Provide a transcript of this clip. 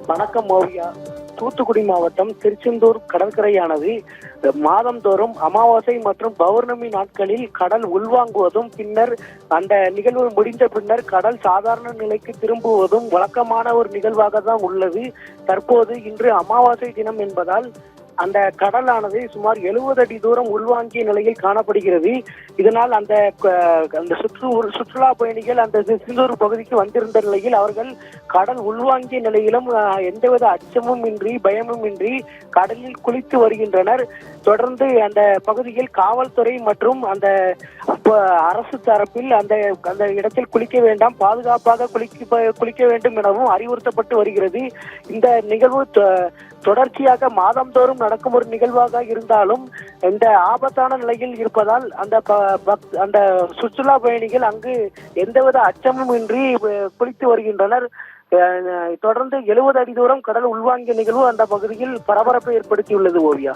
வணக்கம் ஓவியா. தூத்துக்குடி மாவட்டம் திருச்செந்தூர் கடற்கரையானது மாதந்தோறும் அமாவாசை மற்றும் பௌர்ணமி நாட்களில் கடல் உள்வாங்குவதும் பின்னர் அந்த நிகழ்வு முடிந்த பின்னர் கடல் சாதாரண நிலைக்கு திரும்புவதும் வழக்கமான ஒரு நிகழ்வாக தான் உள்ளது. தற்போது இன்று அமாவாசை தினம் என்பதால் அந்த கடலானது சுமார் 70 அடி தூரம் உள்வாங்கிய நிலையில் காணப்படுகிறது. இதனால் அந்த சுற்றுலா பயணிகள் அந்த திருச்செந்தூர் பகுதிக்கு வந்திருந்த நிலையில் அவர்கள் கடல் உள்வாங்கிய நிலையிலும் எந்தவித அச்சமும் இன்றி பயமும் இன்றி கடலில் குளித்து வருகின்றனர். தொடர்ந்து அந்த பகுதியில் காவல்துறை மற்றும் அந்த அரசு தரப்பில் அந்த அந்த இடத்தில் குளிக்க வேண்டாம், பாதுகாப்பாக குளிக்க வேண்டும் எனவும் அறிவுறுத்தப்பட்டு வருகிறது. இந்த நிகழ்வு தொடர்ச்சியாக மாதந்தோறும் நடக்கும் ஒரு நிகழ்வாக இருந்தாலும் இந்த ஆபத்தான நிலையில் இருப்பதால் அந்த சுற்றுலா பயணிகள் அங்கு எந்தவித அச்சமும் இன்றி குளித்து வருகின்றனர். தொடர்ந்து 70 அடி தூரம் கடல் உள்வாங்கிய நிகழ்வு அந்த பகுதியில் பரபரப்பை ஏற்படுத்தியுள்ளது ஓவியா.